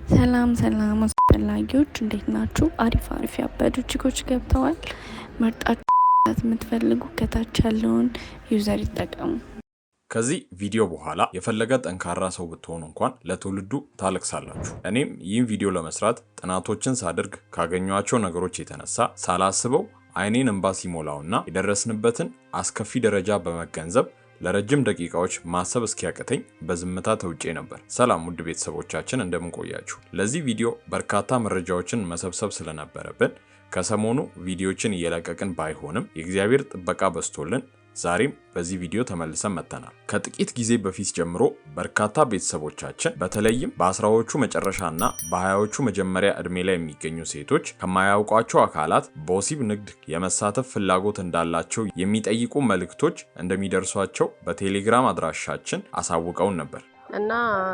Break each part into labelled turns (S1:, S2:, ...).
S1: ሰላም አስፈላጊዎች እንዴት ናችሁ? አሪፍ ያበዱ ቺኮች ገብተዋል። መርጣችሁ የምትፈልጉ ከታች ያለውን ዩዘር ይጠቀሙ።
S2: ከዚህ ቪዲዮ በኋላ የፈለገ ጠንካራ ሰው ብትሆኑ እንኳን ለትውልዱ ታለቅሳላችሁ። እኔም ይህን ቪዲዮ ለመስራት ጥናቶችን ሳደርግ ካገኟቸው ነገሮች የተነሳ ሳላስበው አይኔን እንባ ሲሞላውና የደረስንበትን አስከፊ ደረጃ በመገንዘብ ለረጅም ደቂቃዎች ማሰብ እስኪያቅተኝ በዝምታ ተውጬ ነበር። ሰላም ውድ ቤተሰቦቻችን እንደምን ቆያችሁ? ለዚህ ቪዲዮ በርካታ መረጃዎችን መሰብሰብ ስለነበረብን ከሰሞኑ ቪዲዮዎችን እየለቀቅን ባይሆንም የእግዚአብሔር ጥበቃ በስቶልን ዛሬም በዚህ ቪዲዮ ተመልሰን መጥተናል። ከጥቂት ጊዜ በፊት ጀምሮ በርካታ ቤተሰቦቻችን በተለይም በአስራዎቹ መጨረሻና በሀያዎቹ መጀመሪያ እድሜ ላይ የሚገኙ ሴቶች ከማያውቋቸው አካላት በወሲብ ንግድ የመሳተፍ ፍላጎት እንዳላቸው የሚጠይቁ መልእክቶች እንደሚደርሷቸው በቴሌግራም አድራሻችን አሳውቀውን ነበር
S3: እና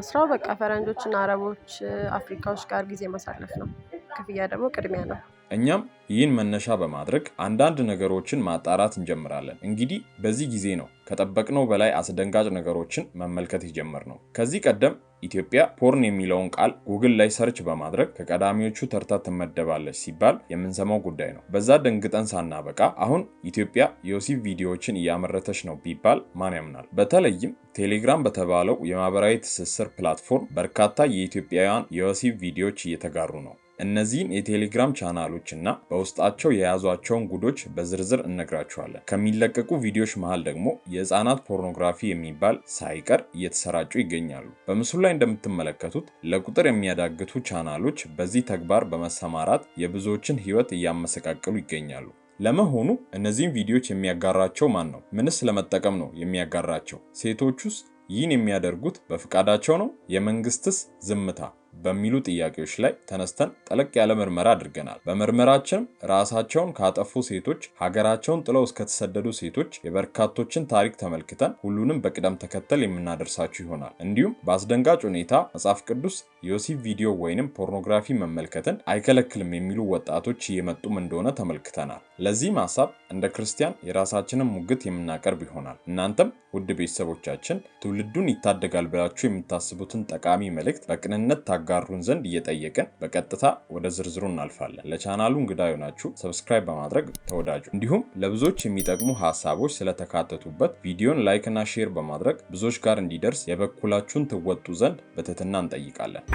S3: ስራው በቃ ፈረንጆችና አረቦች አፍሪካዎች ጋር ጊዜ ማሳለፍ ነው። ክፍያ ደግሞ ቅድሚያ ነው።
S2: እኛም ይህን መነሻ በማድረግ አንዳንድ ነገሮችን ማጣራት እንጀምራለን። እንግዲህ በዚህ ጊዜ ነው ከጠበቅነው በላይ አስደንጋጭ ነገሮችን መመልከት የጀመርነው። ከዚህ ቀደም ኢትዮጵያ ፖርን የሚለውን ቃል ጉግል ላይ ሰርች በማድረግ ከቀዳሚዎቹ ተርታ ትመደባለች ሲባል የምንሰማው ጉዳይ ነው። በዛ ደንግጠን ሳናበቃ አሁን ኢትዮጵያ የወሲብ ቪዲዮዎችን እያመረተች ነው ቢባል ማን ያምናል? በተለይም ቴሌግራም በተባለው የማህበራዊ ትስስር ፕላትፎርም በርካታ የኢትዮጵያውያን የወሲብ ቪዲዮዎች እየተጋሩ ነው። እነዚህን የቴሌግራም ቻናሎች እና በውስጣቸው የያዟቸውን ጉዶች በዝርዝር እነግራችኋለን። ከሚለቀቁ ቪዲዮዎች መሃል ደግሞ የህፃናት ፖርኖግራፊ የሚባል ሳይቀር እየተሰራጩ ይገኛሉ። በምስሉ ላይ እንደምትመለከቱት ለቁጥር የሚያዳግቱ ቻናሎች በዚህ ተግባር በመሰማራት የብዙዎችን ህይወት እያመሰቃቀሉ ይገኛሉ። ለመሆኑ እነዚህን ቪዲዮዎች የሚያጋራቸው ማን ነው? ምንስ ለመጠቀም ነው የሚያጋራቸው? ሴቶቹስ ይህን የሚያደርጉት በፍቃዳቸው ነው? የመንግስትስ ዝምታ በሚሉ ጥያቄዎች ላይ ተነስተን ጠለቅ ያለ ምርመራ አድርገናል። በምርመራችንም ራሳቸውን ካጠፉ ሴቶች፣ ሀገራቸውን ጥለው እስከተሰደዱ ሴቶች የበርካቶችን ታሪክ ተመልክተን ሁሉንም በቅደም ተከተል የምናደርሳችሁ ይሆናል። እንዲሁም በአስደንጋጭ ሁኔታ መጽሐፍ ቅዱስ የወሲብ ቪዲዮ ወይንም ፖርኖግራፊ መመልከትን አይከለክልም የሚሉ ወጣቶች እየመጡም እንደሆነ ተመልክተናል። ለዚህም ሀሳብ እንደ ክርስቲያን የራሳችንን ሙግት የምናቀርብ ይሆናል። እናንተም ውድ ቤተሰቦቻችን ትውልዱን ይታደጋል ብላችሁ የምታስቡትን ጠቃሚ መልእክት በቅንነት ታጋሩን ዘንድ እየጠየቅን በቀጥታ ወደ ዝርዝሩ እናልፋለን። ለቻናሉ እንግዳ የሆናችሁ ሰብስክራይብ በማድረግ ተወዳጁ። እንዲሁም ለብዙዎች የሚጠቅሙ ሀሳቦች ስለተካተቱበት ቪዲዮን ላይክ እና ሼር በማድረግ ብዙዎች ጋር እንዲደርስ የበኩላችሁን ትወጡ ዘንድ በትህትና እንጠይቃለን።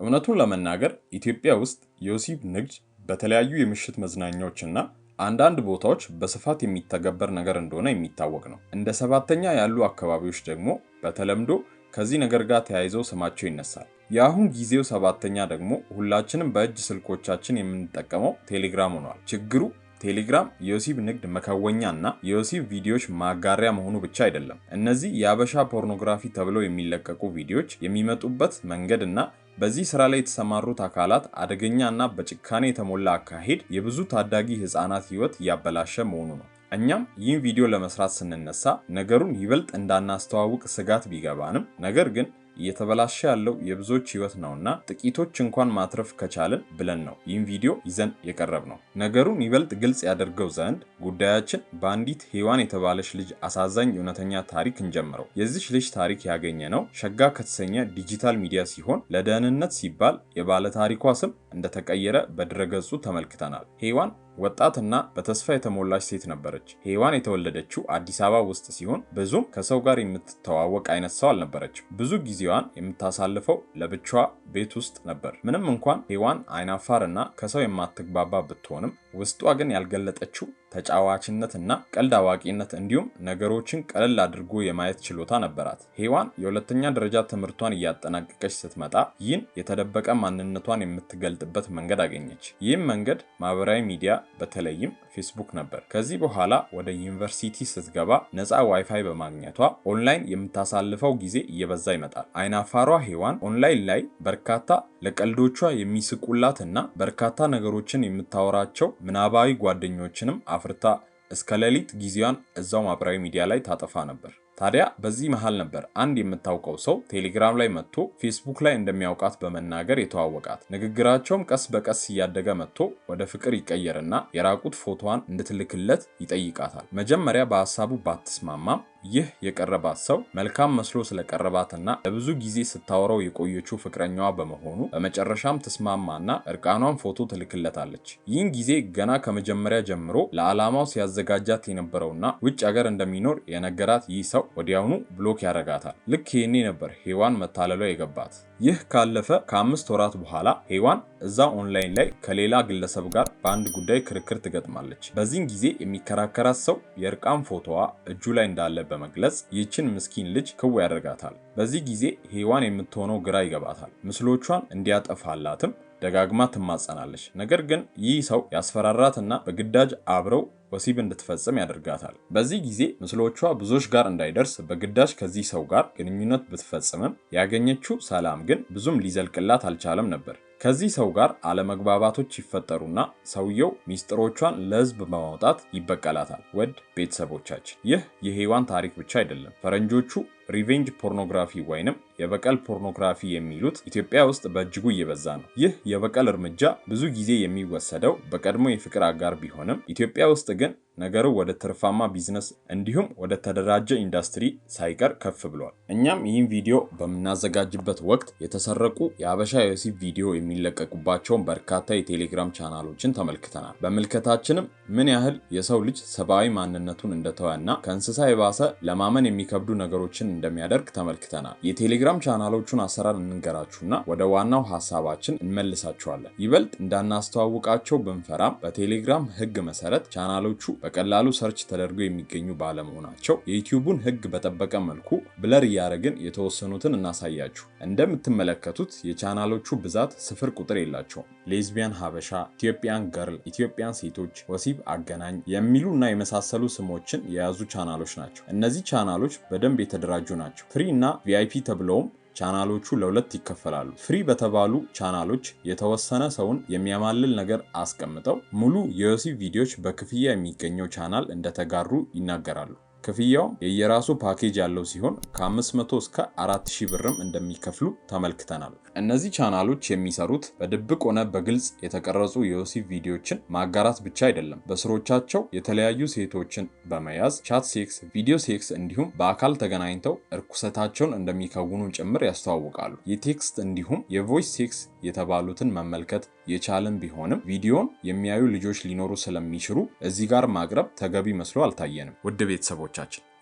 S2: እውነቱን ለመናገር ኢትዮጵያ ውስጥ የወሲብ ንግድ በተለያዩ የምሽት መዝናኛዎችና አንዳንድ ቦታዎች በስፋት የሚተገበር ነገር እንደሆነ የሚታወቅ ነው። እንደ ሰባተኛ ያሉ አካባቢዎች ደግሞ በተለምዶ ከዚህ ነገር ጋር ተያይዘው ስማቸው ይነሳል። የአሁን ጊዜው ሰባተኛ ደግሞ ሁላችንም በእጅ ስልኮቻችን የምንጠቀመው ቴሌግራም ሆኗል። ችግሩ ቴሌግራም የወሲብ ንግድ መከወኛ እና የወሲብ ቪዲዮዎች ማጋሪያ መሆኑ ብቻ አይደለም። እነዚህ የአበሻ ፖርኖግራፊ ተብለው የሚለቀቁ ቪዲዮዎች የሚመጡበት መንገድ እና በዚህ ስራ ላይ የተሰማሩት አካላት አደገኛ እና በጭካኔ የተሞላ አካሄድ የብዙ ታዳጊ ህፃናት ህይወት እያበላሸ መሆኑ ነው። እኛም ይህን ቪዲዮ ለመስራት ስንነሳ ነገሩን ይበልጥ እንዳናስተዋውቅ ስጋት ቢገባንም ነገር ግን እየተበላሸ ያለው የብዙዎች ህይወት ነውና ጥቂቶች እንኳን ማትረፍ ከቻልን ብለን ነው ይህን ቪዲዮ ይዘን የቀረብ ነው። ነገሩን ይበልጥ ግልጽ ያደርገው ዘንድ ጉዳያችን በአንዲት ሔዋን የተባለች ልጅ አሳዛኝ እውነተኛ ታሪክ እንጀምረው። የዚች ልጅ ታሪክ ያገኘ ነው ሸጋ ከተሰኘ ዲጂታል ሚዲያ ሲሆን ለደህንነት ሲባል የባለ ታሪኳ ስም እንደተቀየረ በድረገጹ ተመልክተናል። ሔዋን ወጣትና በተስፋ የተሞላች ሴት ነበረች። ሔዋን የተወለደችው አዲስ አበባ ውስጥ ሲሆን ብዙም ከሰው ጋር የምትተዋወቅ አይነት ሰው አልነበረችም። ብዙ ጊዜዋን የምታሳልፈው ለብቻዋ ቤት ውስጥ ነበር። ምንም እንኳን ሔዋን አይናፋርና ከሰው የማትግባባ ብትሆንም ውስጧ ግን ያልገለጠችው ተጫዋችነትና ቀልድ አዋቂነት እንዲሁም ነገሮችን ቀለል አድርጎ የማየት ችሎታ ነበራት። ሔዋን የሁለተኛ ደረጃ ትምህርቷን እያጠናቀቀች ስትመጣ ይህን የተደበቀ ማንነቷን የምትገልጥበት መንገድ አገኘች። ይህም መንገድ ማህበራዊ ሚዲያ በተለይም ፌስቡክ ነበር። ከዚህ በኋላ ወደ ዩኒቨርሲቲ ስትገባ ነፃ ዋይፋይ በማግኘቷ ኦንላይን የምታሳልፈው ጊዜ እየበዛ ይመጣል። አይናፋሯ ሔዋን ኦንላይን ላይ በርካታ ለቀልዶቿ የሚስቁላትና በርካታ ነገሮችን የምታወራቸው ምናባዊ ጓደኞችንም አፍርታ እስከ ሌሊት ጊዜዋን እዛው ማህበራዊ ሚዲያ ላይ ታጠፋ ነበር። ታዲያ በዚህ መሃል ነበር አንድ የምታውቀው ሰው ቴሌግራም ላይ መጥቶ ፌስቡክ ላይ እንደሚያውቃት በመናገር የተዋወቃት። ንግግራቸውም ቀስ በቀስ እያደገ መጥቶ ወደ ፍቅር ይቀየርና የራቁት ፎቶዋን እንድትልክለት ይጠይቃታል። መጀመሪያ በሐሳቡ ባትስማማም ይህ የቀረባት ሰው መልካም መስሎ ስለቀረባትና ለብዙ ጊዜ ስታወራው የቆየችው ፍቅረኛዋ በመሆኑ በመጨረሻም ተስማማና እርቃኗን ፎቶ ትልክለታለች። ይህን ጊዜ ገና ከመጀመሪያ ጀምሮ ለዓላማው ሲያዘጋጃት የነበረውና ውጭ ሀገር እንደሚኖር የነገራት ይህ ሰው ወዲያውኑ ብሎክ ያደርጋታል። ልክ ይሄኔ ነበር ሔዋን መታለሏ የገባት። ይህ ካለፈ ከ5 ወራት በኋላ ሔዋን እዛ ኦንላይን ላይ ከሌላ ግለሰብ ጋር በአንድ ጉዳይ ክርክር ትገጥማለች። በዚህን ጊዜ የሚከራከራት ሰው የእርቃን ፎቶዋ እጁ ላይ እንዳለ በመግለጽ ይህችን ምስኪን ልጅ ክው ያደርጋታል። በዚህ ጊዜ ሔዋን የምትሆነው ግራ ይገባታል። ምስሎቿን እንዲያጠፋላትም ደጋግማ ትማጸናለች። ነገር ግን ይህ ሰው ያስፈራራትና በግዳጅ አብረው ወሲብ እንድትፈጽም ያደርጋታል። በዚህ ጊዜ ምስሎቿ ብዙዎች ጋር እንዳይደርስ በግዳጅ ከዚህ ሰው ጋር ግንኙነት ብትፈጽምም ያገኘችው ሰላም ግን ብዙም ሊዘልቅላት አልቻለም ነበር። ከዚህ ሰው ጋር አለመግባባቶች ይፈጠሩና ሰውየው ሚስጥሮቿን ለሕዝብ በማውጣት ይበቀላታል። ውድ ቤተሰቦቻችን ይህ የሔዋን ታሪክ ብቻ አይደለም። ፈረንጆቹ ሪቬንጅ ፖርኖግራፊ ወይንም የበቀል ፖርኖግራፊ የሚሉት ኢትዮጵያ ውስጥ በእጅጉ እየበዛ ነው። ይህ የበቀል እርምጃ ብዙ ጊዜ የሚወሰደው በቀድሞ የፍቅር አጋር ቢሆንም ኢትዮጵያ ውስጥ ግን ነገሩ ወደ ትርፋማ ቢዝነስ እንዲሁም ወደ ተደራጀ ኢንዱስትሪ ሳይቀር ከፍ ብሏል። እኛም ይህን ቪዲዮ በምናዘጋጅበት ወቅት የተሰረቁ የሀበሻ የወሲብ ቪዲዮ የሚለቀቁባቸውን በርካታ የቴሌግራም ቻናሎችን ተመልክተናል። በምልከታችንም ምን ያህል የሰው ልጅ ሰብአዊ ማንነቱን እንደተወና ከእንስሳ የባሰ ለማመን የሚከብዱ ነገሮችን እንደሚያደርግ ተመልክተናል። የቴሌግራም ቻናሎቹን አሰራር እንንገራችሁና ወደ ዋናው ሀሳባችን እንመልሳችኋለን። ይበልጥ እንዳናስተዋውቃቸው ብንፈራም በቴሌግራም ሕግ መሰረት ቻናሎቹ በቀላሉ ሰርች ተደርገው የሚገኙ ባለመሆናቸው የዩቲዩቡን ሕግ በጠበቀ መልኩ ብለር እያደረግን የተወሰኑትን እናሳያችሁ። እንደምትመለከቱት የቻናሎቹ ብዛት ስፍር ቁጥር የላቸውም። ሌዝቢያን ሀበሻ፣ ኢትዮጵያን ገርል፣ ኢትዮጵያን ሴቶች፣ ወሲብ አገናኝ የሚሉና የመሳሰሉ ስሞችን የያዙ ቻናሎች ናቸው። እነዚህ ቻናሎች በደንብ የተደራጁ ናቸው። ፍሪ እና ቪአይፒ ተብለውም ቻናሎቹ ለሁለት ይከፈላሉ። ፍሪ በተባሉ ቻናሎች የተወሰነ ሰውን የሚያማልል ነገር አስቀምጠው ሙሉ የወሲብ ቪዲዮዎች በክፍያ የሚገኘው ቻናል እንደተጋሩ ይናገራሉ። ክፍያውም የየራሱ ፓኬጅ ያለው ሲሆን ከ500 እስከ 4000 ብርም እንደሚከፍሉ ተመልክተናል። እነዚህ ቻናሎች የሚሰሩት በድብቅ ሆነ በግልጽ የተቀረጹ የወሲብ ቪዲዮዎችን ማጋራት ብቻ አይደለም። በስሮቻቸው የተለያዩ ሴቶችን በመያዝ ቻት ሴክስ፣ ቪዲዮ ሴክስ እንዲሁም በአካል ተገናኝተው እርኩሰታቸውን እንደሚከውኑ ጭምር ያስተዋውቃሉ። የቴክስት እንዲሁም የቮይስ ሴክስ የተባሉትን መመልከት የቻልን ቢሆንም ቪዲዮን የሚያዩ ልጆች ሊኖሩ ስለሚችሉ እዚህ ጋር ማቅረብ ተገቢ መስሎ አልታየንም። ውድ ቤተሰቦቻችን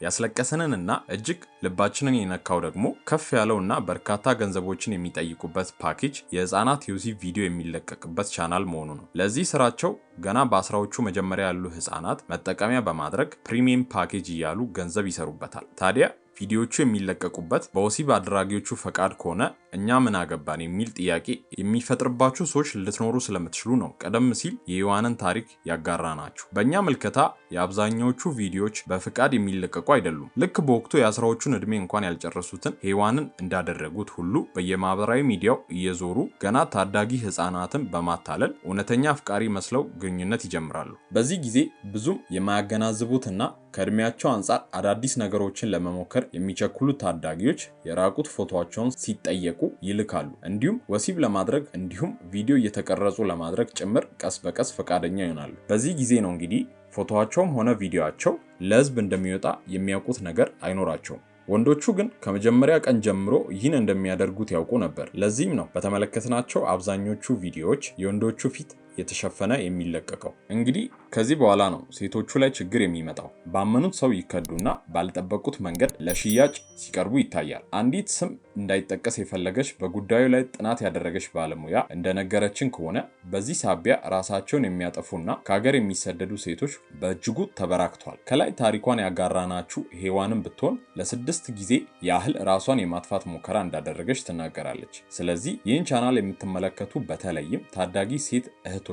S2: ያስለቀሰንንና እጅግ ልባችንን የነካው ደግሞ ከፍ ያለውና በርካታ ገንዘቦችን የሚጠይቁበት ፓኬጅ የህፃናት የወሲብ ቪዲዮ የሚለቀቅበት ቻናል መሆኑ ነው። ለዚህ ስራቸው ገና በአስራዎቹ መጀመሪያ ያሉ ህፃናት መጠቀሚያ በማድረግ ፕሪሚየም ፓኬጅ እያሉ ገንዘብ ይሰሩበታል። ታዲያ ቪዲዮቹ የሚለቀቁበት በወሲብ አድራጊዎቹ ፈቃድ ከሆነ እኛ ምን አገባን የሚል ጥያቄ የሚፈጥርባችሁ ሰዎች ልትኖሩ ስለምትችሉ ነው ቀደም ሲል የሔዋንን ታሪክ ያጋራናችሁ። በእኛ ምልከታ የአብዛኛዎቹ ቪዲዮዎች በፍቃድ የሚለቀቁ አይደሉም። ልክ በወቅቱ የአስራዎቹን ዕድሜ እንኳን ያልጨረሱትን ሔዋንን እንዳደረጉት ሁሉ በየማህበራዊ ሚዲያው እየዞሩ ገና ታዳጊ ህፃናትን በማታለል እውነተኛ አፍቃሪ መስለው ግንኙነት ይጀምራሉ። በዚህ ጊዜ ብዙም የማያገናዝቡትና ከእድሜያቸው አንጻር አዳዲስ ነገሮችን ለመሞከር የሚቸኩሉ ታዳጊዎች የራቁት ፎቶቸውን ሲጠየቁ ይልካሉ። እንዲሁም ወሲብ ለማድረግ እንዲሁም ቪዲዮ እየተቀረጹ ለማድረግ ጭምር ቀስ በቀስ ፈቃደኛ ይሆናሉ። በዚህ ጊዜ ነው እንግዲህ ፎቶቸውም ሆነ ቪዲዮቸው ለህዝብ እንደሚወጣ የሚያውቁት ነገር አይኖራቸውም። ወንዶቹ ግን ከመጀመሪያ ቀን ጀምሮ ይህን እንደሚያደርጉት ያውቁ ነበር። ለዚህም ነው በተመለከትናቸው አብዛኞቹ ቪዲዮዎች የወንዶቹ ፊት የተሸፈነ የሚለቀቀው። እንግዲህ ከዚህ በኋላ ነው ሴቶቹ ላይ ችግር የሚመጣው። ባመኑት ሰው ይከዱና ባልጠበቁት መንገድ ለሽያጭ ሲቀርቡ ይታያል። አንዲት ስም እንዳይጠቀስ የፈለገች በጉዳዩ ላይ ጥናት ያደረገች ባለሙያ እንደነገረችን ከሆነ በዚህ ሳቢያ ራሳቸውን የሚያጠፉና ከሀገር የሚሰደዱ ሴቶች በእጅጉ ተበራክቷል። ከላይ ታሪኳን ያጋራናችሁ ሔዋንም ብትሆን ለ6 ጊዜ ያህል ራሷን የማጥፋት ሙከራ እንዳደረገች ትናገራለች። ስለዚህ ይህን ቻናል የምትመለከቱ በተለይም ታዳጊ ሴት እህቶቻችን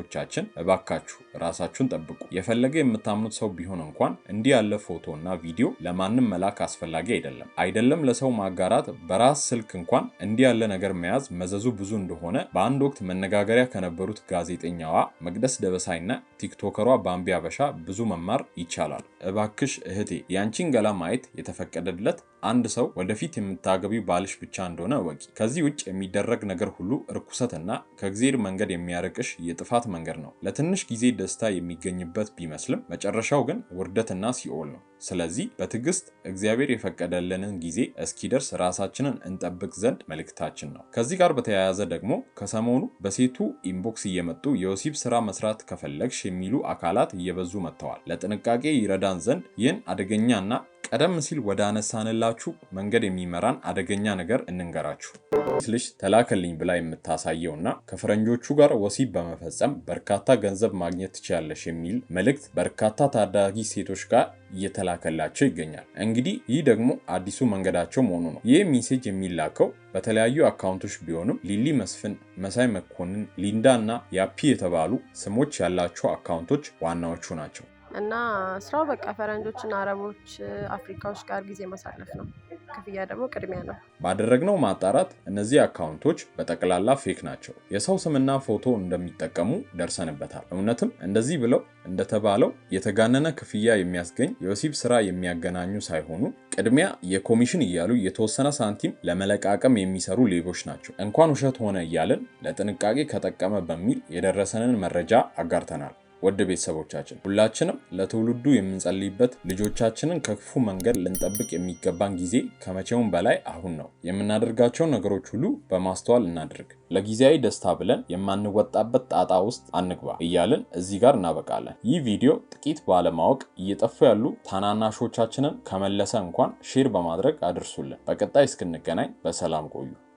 S2: እባካችሁ ራሳችሁን ጠብቁ። የፈለገ የምታምኑት ሰው ቢሆን እንኳን እንዲህ ያለ ፎቶና ቪዲዮ ለማንም መላክ አስፈላጊ አይደለም ለሰው ማጋራት። በራስ ስልክ እንኳን እንዲህ ያለ ነገር መያዝ መዘዙ ብዙ እንደሆነ በአንድ ወቅት መነጋገሪያ ከነበሩት ጋዜጠኛዋ መቅደስ ደበሳይና ቲክቶከሯ ባምቢ አበሻ ብዙ መማር ይቻላል። እባክሽ እህቴ ያንቺን ገላ ማየት የተፈቀደለት አንድ ሰው ወደፊት የምታገቢው ባልሽ ብቻ እንደሆነ ወቂ። ከዚህ ውጭ የሚደረግ ነገር ሁሉ እርኩሰትና ከእግዚአብሔር መንገድ የሚያርቅሽ የጥፋት መንገድ ነው። ለትንሽ ጊዜ ደስታ የሚገኝበት ቢመስልም መጨረሻው ግን ውርደትና ሲኦል ነው። ስለዚህ በትዕግስት እግዚአብሔር የፈቀደልንን ጊዜ እስኪደርስ ራሳችንን እንጠብቅ ዘንድ መልእክታችን ነው። ከዚህ ጋር በተያያዘ ደግሞ ከሰሞኑ በሴቱ ኢንቦክስ እየመጡ የወሲብ ስራ መስራት ከፈለግሽ የሚሉ አካላት እየበዙ መጥተዋል። ለጥንቃቄ ይረዳን ዘንድ ይህን አደገኛና ቀደም ሲል ወደ አነሳንላችሁ መንገድ የሚመራን አደገኛ ነገር እንንገራችሁ። ልጅ ተላከልኝ ብላ የምታሳየውና ከፈረንጆቹ ጋር ወሲብ በመፈጸም በርካታ ገንዘብ ማግኘት ትችላለሽ የሚል መልእክት በርካታ ታዳጊ ሴቶች ጋር እየተላከላቸው ይገኛል። እንግዲህ ይህ ደግሞ አዲሱ መንገዳቸው መሆኑ ነው። ይህ ሜሴጅ የሚላከው በተለያዩ አካውንቶች ቢሆንም ሊሊ መስፍን፣ መሳይ መኮንን፣ ሊንዳ እና ያፒ የተባሉ ስሞች ያላቸው አካውንቶች ዋናዎቹ ናቸው።
S3: እና ስራው በቃ ፈረንጆችና አረቦች አፍሪካዎች ጋር ጊዜ ማሳለፍ ነው። ክፍያ ደግሞ ቅድሚያ ነው።
S2: ባደረግነው ማጣራት እነዚህ አካውንቶች በጠቅላላ ፌክ ናቸው። የሰው ስምና ፎቶ እንደሚጠቀሙ ደርሰንበታል። እውነትም እንደዚህ ብለው እንደተባለው የተጋነነ ክፍያ የሚያስገኝ የወሲብ ስራ የሚያገናኙ ሳይሆኑ ቅድሚያ የኮሚሽን እያሉ የተወሰነ ሳንቲም ለመለቃቀም የሚሰሩ ሌቦች ናቸው። እንኳን ውሸት ሆነ እያልን ለጥንቃቄ ከጠቀመ በሚል የደረሰንን መረጃ አጋርተናል። ውድ ቤተሰቦቻችን ሁላችንም ለትውልዱ የምንጸልይበት ልጆቻችንን ከክፉ መንገድ ልንጠብቅ የሚገባን ጊዜ ከመቼውም በላይ አሁን ነው። የምናደርጋቸው ነገሮች ሁሉ በማስተዋል እናድርግ። ለጊዜያዊ ደስታ ብለን የማንወጣበት ጣጣ ውስጥ አንግባ እያልን እዚህ ጋር እናበቃለን። ይህ ቪዲዮ ጥቂት ባለማወቅ እየጠፉ ያሉ ታናናሾቻችንን ከመለሰ እንኳን ሼር በማድረግ አድርሱልን። በቀጣይ እስክንገናኝ በሰላም ቆዩ።